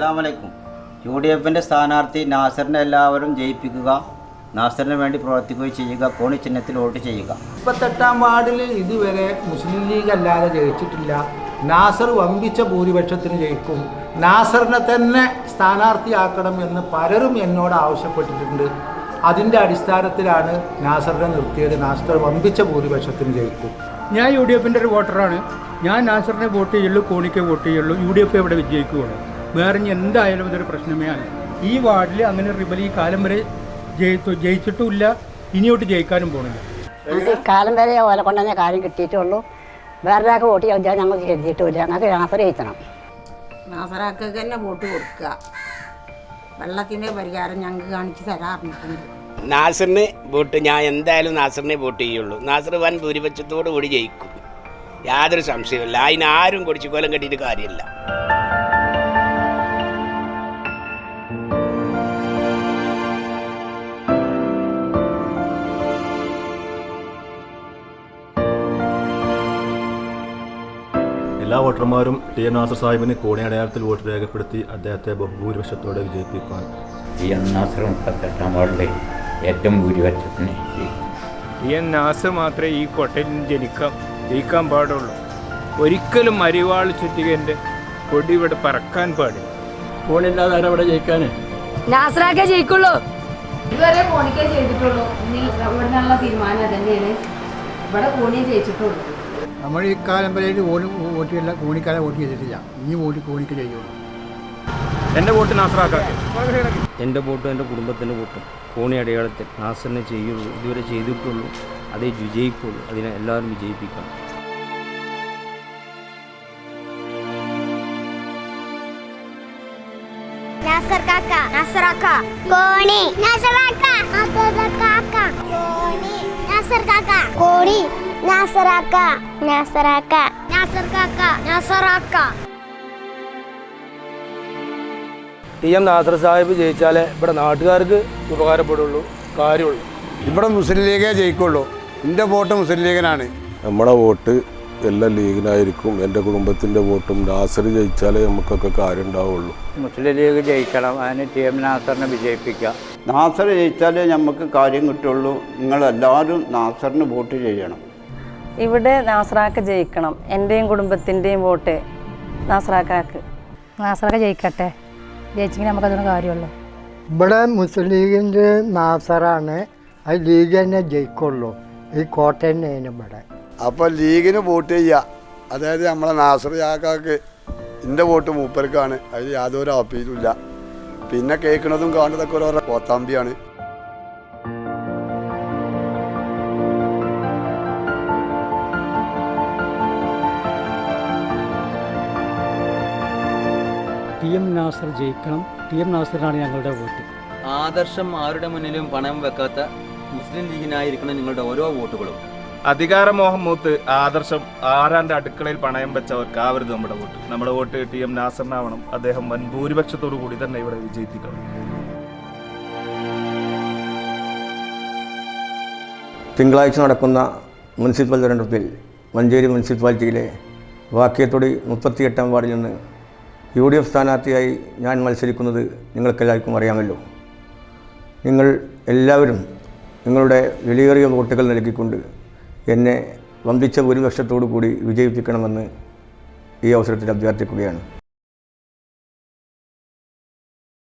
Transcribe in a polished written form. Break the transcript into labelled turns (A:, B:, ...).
A: അസ്സലാമു അലൈക്കും. UDFന്റെ സ്ഥാനാർത്ഥി നാസറിനെ എല്ലാവരും ജയിപ്പിക്കുക, നാസറിന് വേണ്ടി പ്രവർത്തിക്കുകയും ചെയ്യുക, കോണി ചിഹ്നത്തിൽ വോട്ട് ചെയ്യുക.
B: 38-ാം വാർഡിൽ ഇതുവരെ മുസ്ലിം ലീഗ് അല്ലാതെ ജയിച്ചിട്ടില്ല. നാസർ വമ്പിച്ച ഭൂരിപക്ഷത്തിന് ജയിക്കും. നാസറിനെ തന്നെ സ്ഥാനാർത്ഥിയാക്കണം എന്ന് പലരും എന്നോട് ആവശ്യപ്പെട്ടിട്ടുണ്ട്. അതിൻ്റെ അടിസ്ഥാനത്തിലാണ് നാസറിനെ നിർത്തിയത്. നാസർ വമ്പിച്ച ഭൂരിപക്ഷത്തിന് ജയിക്കും.
C: ഞാൻ UDFന്റെ ഒരു വോട്ടറാണ്. ഞാൻ നാസറിനെ വോട്ട് ചെയ്യുള്ളൂ, കോണിക്ക് വോട്ട് ചെയ്യുള്ളൂ. UDF ഇവിടെ വിജയിക്കുകയുള്ളൂ. വേറെ എന്തായാലും ഇതൊരു പ്രശ്നമേ അല്ല. ഈ വാർഡിൽ അങ്ങനെ റിബൽ ഈ കാലം വരെ ജയിച്ചിട്ടുമില്ല, ഇനിയോട്ട് ജയിക്കാനും പോകുന്നില്ല.
D: കാലം വരെ ഓല കൊണ്ടുതന്നെ കാര്യം കിട്ടിയിട്ടുള്ളൂ. വേറൊരാൾക്ക് വോട്ട് ചെയ്യാൻ ഞങ്ങൾ കരുതിയിട്ടുമില്ല. ഞങ്ങൾക്ക് നാസർ ജയിക്കണം.
E: നാസറാക്ക് തന്നെ വോട്ട് കൊടുക്കുക. വെള്ളത്തിൻ്റെ പരിഹാരം ഞങ്ങൾക്ക് കാണിച്ച് തരാറുണ്ട്.
F: നാസറിന് വോട്ട് ഞാൻ എന്തായാലും നാസറിനെ വോട്ട് ചെയ്യുള്ളൂ. നാസർ വൻ ഭൂരിപക്ഷത്തോടു കൂടി ജയിക്കും, യാതൊരു സംശയമില്ല. അതിനാരും കുടിച്ചു കോലം കെട്ടിയിട്ട് കാര്യമില്ല.
G: എല്ലാ വോട്ടർമാരും TM നാസർ സാഹിബിന് കോണി അടയാളത്തിൽ വോട്ട് രേഖപ്പെടുത്തി അദ്ദേഹത്തെ ബഹുഭൂരിപക്ഷത്തോടെ വിജയിപ്പിക്കാൻ.
H: TM നാസർ 38-ാം വാർഡിലെ ഏറ്റവും ഭൂരിപക്ഷത്തിന്
C: TM നാസർ മാത്രമേ ഈ കോട്ടയിൽ ജയിക്കാൻ പാടുള്ളൂ. ഒരിക്കലും അരിവാൾ ചുറ്റികൻ്റെ കൊടി ഇവിടെ പറക്കാൻ പാടില്ല.
B: കോണില്ലാതെ അവിടെ ജയിക്കാൻ
D: നാസറാക്കേ ജയിക്കുള്ളൂ.
E: ഇതുവരെ കോണിക്കേ ചെയ്തിട്ടുള്ളൂ. ഇനി ഇവിടെ നല്ല തീരുമാനം തന്നെയാണ്. ഇവിടെ കോണിയെ ജയിച്ചിട്ടുള്ളൂ.
B: നമ്മൾ ഈ കാലം വരെ വോട്ട് ചെയ്യില്ല, കോണിക്കാരെ വോട്ട് ചെയ്തിട്ടില്ല. ഇനി വോട്ട് കോണിക്ക് ചെയ്യുള്ളൂ.
C: എൻ്റെ വോട്ട് നാസറാക്കാൻ.
A: എൻ്റെ വോട്ടും എൻ്റെ കുടുംബത്തിൻ്റെ വോട്ടും കോണി അടയാളത്തിൽ നാസറിനെ ചെയ്യുള്ളൂ, ഇതുവരെ ചെയ്തിട്ടുള്ളൂ, അതേ വിജയിക്കുള്ളൂ. അതിനെ എല്ലാവരും വിജയിപ്പിക്കണം.
I: നാസർ കാക്ക, നാസറാക്ക, കോണി, നാസറാക്ക, കാക്ക, കോണി, നാസർ കാക്ക, കോണി, നാസറാക്ക, നാസറാക്ക, നാസർ കാക്ക, നാസറാക്ക.
B: TM നാസർ സാഹിബ് ജയിച്ചാലേ ഇവിടെ നാട്ടുകാർക്ക് ഉപകാരപ്പെടുള്ളൂ, കാര്യമുള്ളൂ.
J: ഇവിടെ മുസ്ലിം ലീഗേ ജയിക്കുള്ളൂ. എൻ്റെ വോട്ട് മുസ്ലിം ലീഗിനാണ്.
K: നമ്മുടെ വോട്ട് എല്ലാ ലീഗിനായിരിക്കും. എൻ്റെ കുടുംബത്തിൻ്റെ വോട്ടും നാസർ ജയിച്ചാലേ നമുക്കൊക്കെ കാര്യം ഉണ്ടാവുള്ളൂ.
H: മുസ്ലിം ലീഗ് ജയിക്കണം, അതിന് TM നാസറിനെ വിജയിപ്പിക്കുക.
A: നാസർ ജയിച്ചാലേ നമുക്ക് കാര്യം കിട്ടുള്ളൂ. നിങ്ങളെല്ലാവരും നാസറിന് വോട്ട് ചെയ്യണം.
D: ഇവിടെ നാസറാക്ക ജയിക്കണം. എൻ്റെയും കുടുംബത്തിൻ്റെയും വോട്ട് നാസറാക്കാക്ക്. നാസറാക്ക ജയിക്കട്ടെ. ജയിച്ചെങ്കിൽ നമുക്കതിന് കാര്യമുള്ളൂ.
B: ഇവിടെ മുസ്ലിം ലീഗിൻ്റെ നാസറാണ്. അത് ലീഗ് തന്നെ ജയിക്കുള്ളൂ. ഈ കോട്ട തന്നെയാണ് ഇവിടെ.
J: അപ്പോൾ ലീഗിന് വോട്ട് ചെയ്യുക. അതായത് നമ്മളെ നാസർ ചാക്കാക്ക് എൻ്റെ വോട്ട് മൂപ്പർക്കാണ്. അതിൽ യാതൊരു അപ്പീലുമില്ല. പിന്നെ കേൾക്കുന്നതും കാണുന്നതൊക്കെ ഓരോ കോത്താമ്പിയാണ്.
C: TM നാസർ ജയിക്കണം. TM നാസറിനാണ് ഞങ്ങളുടെ വോട്ട്.
A: ആദർശം ആരുടെ മുന്നിലും പണം വെക്കാത്ത മുസ്ലിം ലീഗിനായിരിക്കണം നിങ്ങളുടെ ഓരോ വോട്ടുകളും.
C: അധികാരമോഹം മൂത്ത് ആദർശം ആരാന്റെ അടുക്കളയിൽ പണയം വെച്ചവർക്ക് ആവരുത് നമ്മുടെ വോട്ട്. നമ്മുടെ വോട്ട് TM നാസറിനാവണം. അദ്ദേഹം വൻ ഭൂരിപക്ഷത്തോടു കൂടി തന്നെ ഇവിടെ വിജയിപ്പിക്കണം.
L: തിങ്കളാഴ്ച നടക്കുന്ന മുനിസിപ്പൽ തെരഞ്ഞെടുപ്പിൽ മഞ്ചേരി മുനിസിപ്പാലിറ്റിയിലെ വാക്യത്തൊടി 38-ാം വാർഡിൽ നിന്ന് UDF സ്ഥാനാർത്ഥിയായി ഞാൻ മത്സരിക്കുന്നത് നിങ്ങൾക്കെല്ലാവർക്കും അറിയാമല്ലോ. നിങ്ങൾ എല്ലാവരും നിങ്ങളുടെ വിലയേറിയ വോട്ടുകൾ നൽകിക്കൊണ്ട് എന്നെ വമ്പിച്ച ഭൂരിപക്ഷത്തോടു കൂടി വിജയിപ്പിക്കണമെന്ന് ഈ അവസരത്തിൽ അഭ്യർത്ഥിക്കുകയാണ്.